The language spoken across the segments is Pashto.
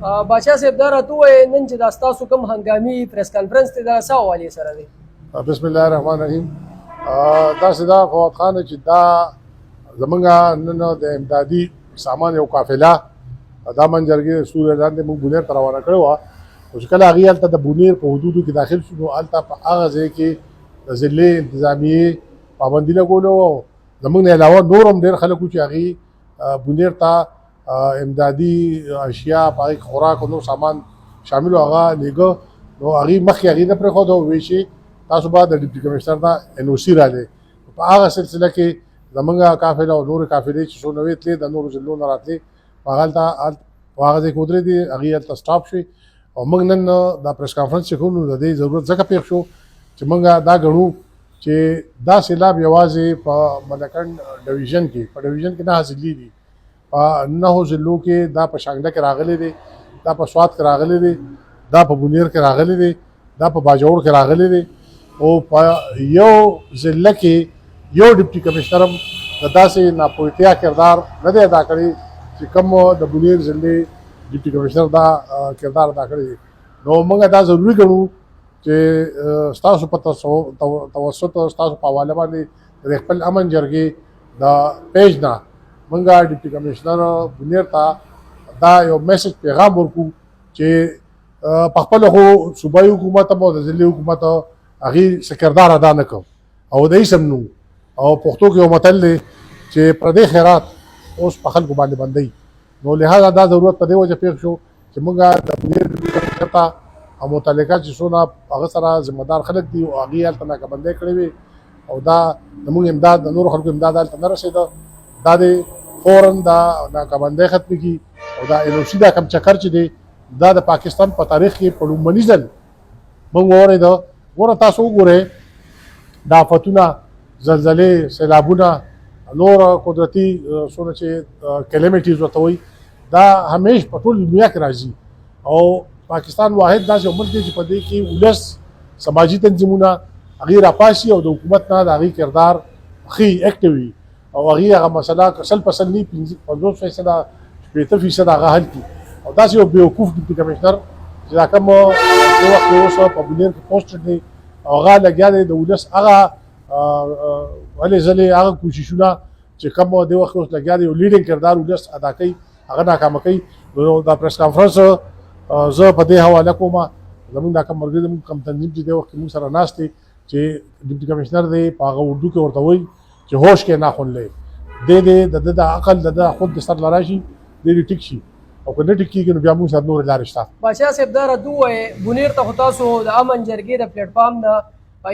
بادشاہ صاحب دا راته ووایه نن چې دا ستاسو کوم هنګامي پریس کانفرنس دی دا څه حوالې سره دی؟ بسم الله الرحمن الرحیم. داسې دا فواد خان چې دا زمونږ نن د امدادي سامان یو قافله دا منجرګي سوري لاندې موږ بونیر ته روانه کړې وه. خو چې کله هغې هلته د بونیر په حدودو کې داخل شو نو هلته په هغه ځای کې د ضلعې انتظامیې پابندي لګولې وه او زموږ نه علاوه نور هم ډېر خلک وو چې هغې بونیر ته امدادي اشیا په هغې کې خوراک او نور سامان شامل و هغه لېږه نو هغې مخکې هغې نه پرېښود او ویې چې تاسو به د ډیپټي کمشنر نه NOC رالی. په هغه سلسله کې زمونږ قافله او نورې قافلې چې څو نوې تلې د نورو ضلعو نه راتلې په هغه ځای کې ودرېدې هغې هلته سټاپ شوې او موږ نن دا پریس کانفرنس چې کوو نو د دې ضرورت ځکه پېښ شو چې موږ دا ګڼو چې دا سیلاب یوازې په ملکنډ ډویژن کې په ډویژن کې 9 ضلعې دي. په 9 ضلعو کې دا په شانګله کې راغلی دی، دا په سوات کې راغلی دی، دا په بونیر کې راغلی دی، دا په باجوړ کې راغلی دی او په یو ضلع کې یو ډیپټي کمشنر هم د داسې ناپوهتیا کردار نه دی ادا کړی چې کوم د بونیر ضلع ډیپټي کمشنر دا کردار ادا کړی دی. نو موږ دا ضروري ګڼو چې ستاسو په توسط ستاسو په حواله باندې د خپل امن جرګې د پیج نه موږ ډیپټي کمشنر بونیر ته دا یو میسج پیغام ورکو چې په خپله خو صوبایي حکومت هم او د ضلعي حکومت هغې څه کردار ادا نه کوو او د هېڅ هم نه او پښتو کې یو متل دی چې پردی خیرات اوس په خلکو باندې بندوي. نو لهذا دا ضرورت په دې وجه پېښ شو چې موږ د بونیر کمشنر ته او متعلقه چې څونه هغه سره ذمهدار خلک دي او هغې هلته ناکهبندۍ کړې وې او دا زموږ امداد د نورو خلکو امداد هلته نه رسېده دا د فوراً دا ناکهبندۍ ختمې کړي او دا NOC دا کوم چکر چې دی دا د پاکستان په تاریخ کې په لومړني ځل موږ واورېده. ګوره تاسو وګورئ دا آفتونه زلزلې سیلابونه نور قدرتي څونه چې کلیمیټیز ورته وایي دا همیش په ټول دنیا کې راځي او پاکستان واحد داسې ملک دی چې په دې کې ولس سماجي تنظیمونه هغې راپاسي او د حکومت نه د هغې کردار ښي اکټیو وي او هغې هغه مسله که 100% نه 50% 80% هغه حل کړي او داسې یو بیوقوف ډیپټي کمشنر چې دا کوم یو وخت اوس په بونیر کې پوسټ دی او هغه لګیا دی د ولس هغه ولې ځلې هغه کوششونه چې کوم د وخت اوس لګیا دی یو لیډینګ کردار ولس ادا کوي هغه ناکامه کوي. نو دا پریس کانفرنس زه په دې حواله کوم زموږ دا کوم ملګري زموږ کوم تنظیم چې د وخت موږ سره ناست دی چې ډیپټي کمشنر دی په هغه اردو کې ورته وایي چې هوش کې ناخون لې د عقل د خود د سر لراشي دې ټیک شي او که نه ټیک کېږي نو بیا موږ سره نورې لارې شته. بادشاه صاحب دا راته ووایه بونیر ته خو تاسو د امن جرګې د پلیټ فارم نه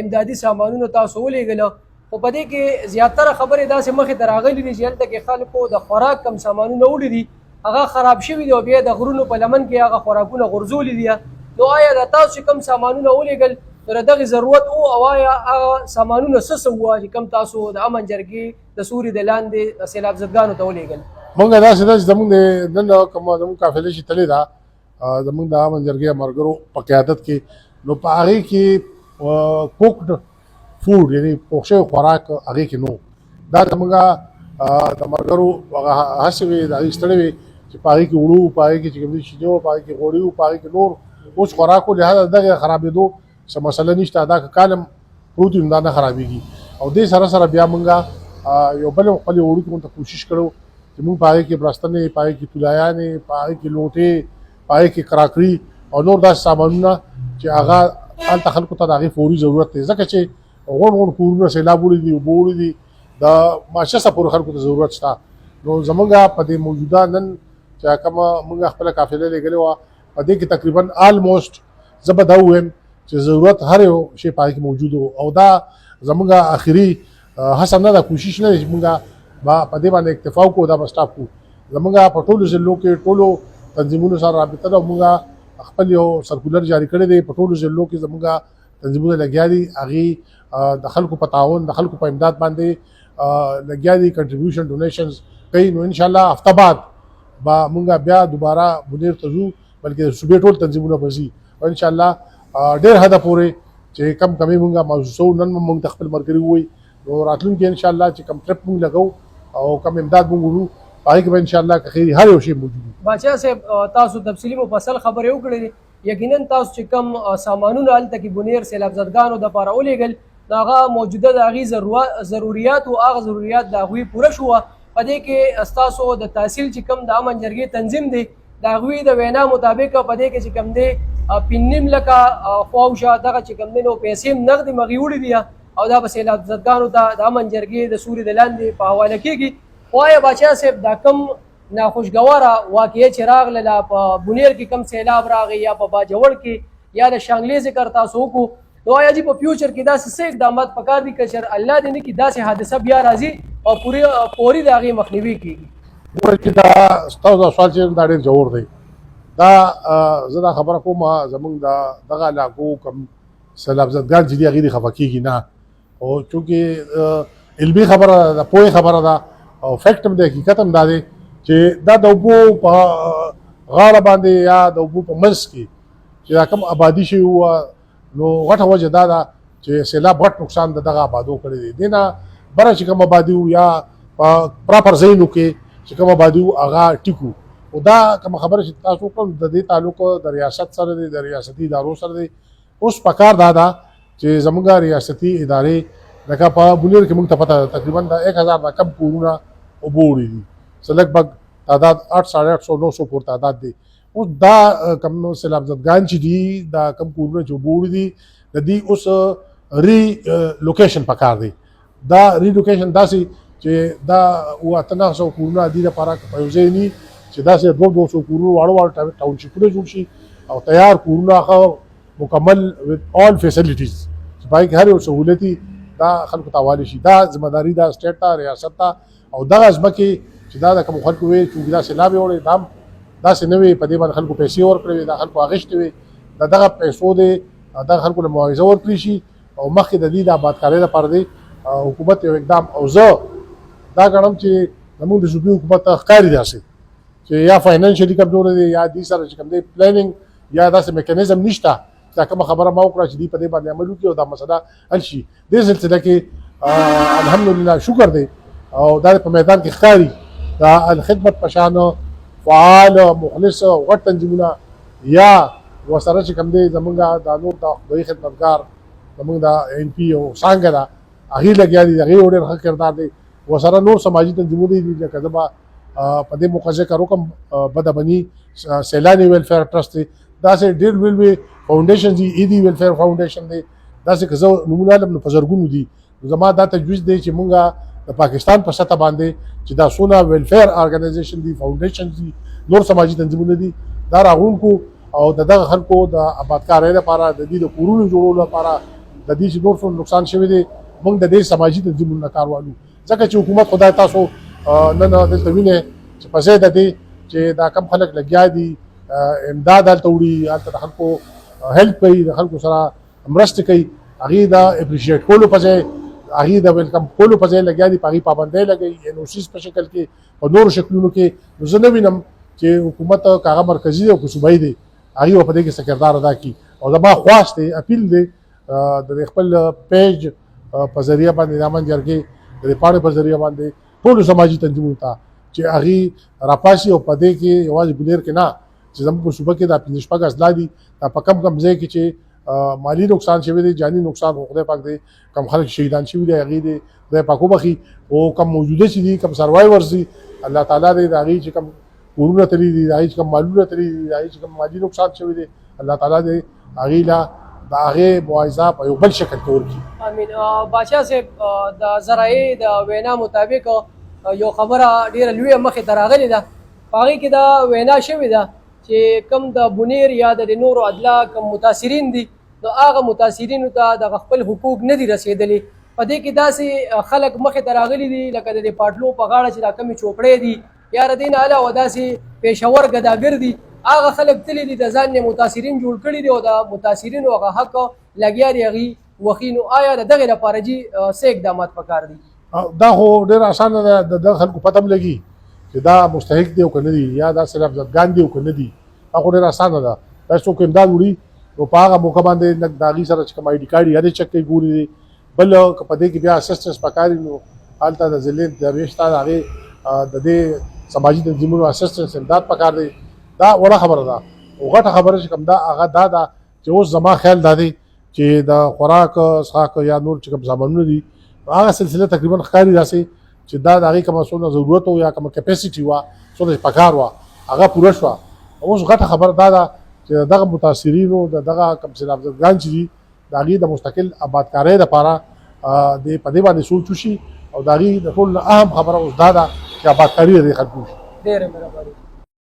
امدادي سامانونه تاسو ولېږله خو په دې کې زیاتره خبرې داسې مخې ته راغلي دي چې هلته کې خلکو د خوراک کم سامانونه وړي دي هغه خراب شوي دي او بیا د غرونو په لمن کې هغه خوراکونه غورځولي دي. نو آیا د تاسو چې کم سامانونه ولېږل نو د دغې ضرورت او آیا هغه سامانونه څه وو چې کم تاسو د امن جرګې د سوري د لاندې سیلاب زدګانو ته ولېږل؟ موږ داسې ده چې زموږ نن کوم زموږ قافلې چې تللې ده زموږ د امن جرګې ملګرو په قیادت کې نو په هغې کې کوکډ فوډ یعنې پوښ شوی خوراک هغې کې نو دا زموږ د ملګرو هغه هڅې وې د هغې ستړې وې چې په هغې کې وړو په هغې کې چې کوم دي شیدې وو په هغې کې غوړي وو په هغې کې نور اوس خوراک وو لهذا دغه خرابېدو څه مسله نشته دا که کالم پروت وي نو دا نه خرابېږي او دې سره سره بیا موږ یو بل خپلې وړو کې مونږ ته کوشش کړو چې موږ په هغې کې برستنې په هغې کې طلایانې په هغې کې لوټې په هغې کې کراکري او نور داسې سامانونه چې هغه هلته خلکو ته د هغې فوري ضرورت دی ځکه چې غون کورونه سیلاب وړي دي اوبه وړي دي د ماچسه پورې خلکو ته ضرورت شته. نو زمونږ په دې موجوده نن چې کومه موږ خپله قافله لېږلې وه په دې کې تقریبا آلموسټ زه به دا ووایم چې ضرورت هر یو شی په هغې کې موجود و او دا زمونږ آخري هڅه نه ده کوشش نه دی چې موږ به په دې باندې اکتفا وکړو دا به سټاپ کړو. زمونږ په ټولو ضلعو کې ټولو تنظیمونو سره رابطه ده او موږ خپل یو سرکولر جاري کړی دی په ټولو ضلعو کې زمونږ تنظیمونه لګیا دي هغې د خلکو په تعاون د خلکو په امداد باندې لګیا دي کنټریبیوشن ډونیشنز کوي. نو انشاءالله هفته بعد به موږ بیا دوباره بونیر ته ځو بلکې د صوبې ټول تنظیمونه به ځي او انشاءالله ډېر حده پورې چې کم کمې موږ محسوسوو نن موږ ته خپل ملګري ووایي نو راتلونکي انشاءالله چې کم ټرپ موږ لګو او کم امداد موږ وړو هغې کې به انشاءالله که خیر هر یو شی موجود وي. باچا صاحب تاسو تفصیلي مفصل خبرې وکړې، یقینا تاسو چې کوم سامانونه هلته کې بونیر سیلاب زدګانو دپاره ولېږل نو هغه موجوده د هغې ضروریات او هغه ضروریات د هغوی پوره شوه. په دې کې ستاسو د تحصیل چې کوم د امن جرګې تنظیم دی د هغوی د وینا مطابق په دې کې چې کوم دی 5.5 لکه خواوشا دغه چې کوم دی نو پیسې هم نغدې مغې وړي دي او دا به سیلاب زدګانو ته د امن جرګې د سوري د لاندې په حواله کېږي. وایه باچا صاحب دا کوم ناخوشګواره واقعه چې راغله په بونیر کې کم سیلاب راغی یا په باجوړ کې یا د شانګلې ذکر تاسو وکړو نو آیا جی په فیوچر کې داسې څه اقدامات پکار دي که چېرې الله دې نه کړي داسې حادثه بیا راځي او فوري د هغې مخنیوي کېږي؟ ګوره چې دا ستاسو دا سوال چې دا ډېر ژور دی. دا زه دا خبره کوم زمونږ د دغه علاقو کوم سیلاب زدګان چې دي هغې دې خفه کېږي نه، او چونکې علمي خبره ده، د پوهې خبره ده او فیکټ هم دی، حقیقت هم دا دی چې دا د اوبو په غاړه باندې یا د اوبو په منځ کې چې دا کوم آبادي شوي وه نو غټه وجه دا ده چې سیلاب غټ نقصان د دغه آبادو کړی دی. دې نه بره چې کوم آبادي وو یا په پراپر ځایونو کې چې کوم آبادي وو هغه ټیک وو. او دا کومه خبره چې تاسو کوم د دې تعلق د ریاست سره دی، د ریاستي ادارو سره دی. اوس پکار دا ده چې زموږ ریاستي ادارې لکه په بونیر کې موږ ته پته ده تقریبا د 1000 نه کم کورونه اوبه وړي دي، څه لږ تعداد 800 900 پورې تعداد دی. اوس دا کم سیلاب زدګان چې دي دا کم کورونه چې اوبه وړي دي د دې اوس ری لوکیشن پکار دی. دا ری لوکیشن داسې چې دا 900 کورونه دي لپاره په یو ځای نه چې داسې 200 کورونه واړه ټاونشیپونه جوړ شي او تیار کورونه مکمل with all facilities چې پای کې هر یو سهولتي دا خلکو ته حواله شي. دا ذمہداري دا سټیټ ته ریاست ته او دغه ځمکې چې دا د کوم خلکو وي چې دا سیلاب وړي دا داسې نه وي په دې باندې خلکو پیسې ورکړي دا خلکو اغشتې وي د دغه پیسو دی دغه خلکو له معاوضه ورکړي شي او مخکې د دې د آبادکارۍ لپاره دی حکومت یو اقدام او زه دا ګڼم چې زموږ د صوبې حکومت ته ښکاري داسې چې یا فاینانشلي کمزوری دی یا دې سره چې کوم دی پلانینګ یا داسې میکانیزم نشته دا کومه خبره ما وکړه چې دې په دې باندې عمل وکړي او دا مسله حل شي. دې سلسله کې الحمدلله شکر دی او دا په میدان کې ښکاري دا الخدمت په شان فعال مخلص غټ تنظیمونه یا ورسره چې کوم دی زمونږ دا نور د خدای خدمتګار زمونږ د ان پی او څانګه ده هغې لګیا دي هغې یو ډېر ښه کردار دی. ورسره نور سماجي تنظیمونه دي لکه زه به په دې موقع ذکر وکړم بدبني سیلاني ویلفیر ټرسټ دی داسې ډېر ویلوي فاونډیشن دي ایدي ویلفیر فاونډیشن دی داسې که زه نومونه علم په زرګونو دي. زما دا تجویز دی چې مونږ د پاکستان په سطح باندې چې دا څونه ویلفیر ارګنایزیشن دي فاونډیشن دي نور سماجي تنظیمونه دي دا راغونکو او دغه خلکو د آبادکارۍ لپاره د دې د کورونو جوړولو لپاره د دې چې نور څومره نقصان شوی دی موږ د دې سماجي تنظیمونو نه کار والو ځکه چې حکومت خدای تاسو نن دلته وینئ چې په ځای د دې چې دا کم خلک لګیا دي امداد هلته وړي هلته د خلکو هیلپ کوي د خلکو سره مرسته کوي هغې دا اپریشیټ کولو په ځای هغې د ویلکم کولو په ځای لګیا دي په هغې پابندۍ لګوي NOCs په شکل کې په نورو شکلونو کې. نو زه نه وینم چې حکومت که هغه مرکزي دی او که صوبایي دی هغې به په دې کې څه کردار ادا کړي. او زما خواست دی اپیل دی د خپل پیج په ذریعه باندې د امن جرګې د دې پاڼې په ذریعه باندې ټولو سماجي تنظیمونو ته چې هغې راپاشي او په دې کې یوازې بونیر کې نه چې زموږ په صوبه کې دا 15 اضلاع دي دا په کم کم ځای کې چې مالی نقصان شوی دی جاني نقصان خدای پاک دی کم خلک شهیدان شوي دي هغې دی خدای پاک وبخي او کم موجوده چې دي کم سروایورز دي الله تعالی دی د هغې چې کم کورونه تللي دي د هغې چې کم مالونه تللي دي د هغې چې کم مالي نقصان شوی دی الله تعالی دی هغې له د هغې معاوضه په یو بل شکل کې ورکړي. امین. باچا صاحب د ذرایع د وینا مطابق یو خبره ډېره لویه مخې ته راغلې ده په هغې کې دا وینا شوې ده چې کم د بونیر یا د نورو اضلاع کم متاثرین دي نو هغه متاثرینو ته د خپل حقوق نه دي رسېدلي. په دې کې داسې خلک مخې ته راغلي دي لکه د پاټلو په غاړه چې دا کمې چوپړې دي یا د دې نه علاوه داسې پېښور ګداګر دي هغه خلک تللي دي د ځان نه متاثرین جوړ کړي دي او د متاثرینو هغه حق لګیا دي هغې وخي. نو آیا د دغې لپاره جي څه اقدامات پکار دي؟ دا خو ډېر اسانه ده د دغه خلکو پته هم لګي چې دا مستحق دی او که نه دي یا دا سیلاب زدګان دي او که نه دي دا خو ډېره اسانه ده. دا څوک امداد وړي نو په هغه موقع باندې لږ د هغې سره چې کوم ID کارډ یا دې چک کوي ګوري دي بل که په دې کې بیا اسسټنس پکار وي نو هلته د ضلع درویش ته د هغې د دې سماجي تنظیمونو اسسټنس امداد پکار دی دا وړه خبره ده او غټه خبره چې کوم دا هغه دا ده چې اوس زما خیال دا دی چې د خوراک څښاک یا نور چې کوم سامانونه دي هغه سلسله تقریبا ښکاري داسې چې دا د هغې کومه څومره ضرورت و یا کومه کیپیسټي وه څومره چې پکار وه هغه پوره شوه اوس غټه خبره دا ده چې دغه متاثرینو د دغه کوم سیلابزدګان چې دي د هغې د مستقل آبادکارۍ دپاره په دې باندې سوچ وشي او د هغې د ټول نه اهم خبره اوس دا ده چې آبادکاري د دې ختم شي. ډېره مهرباني.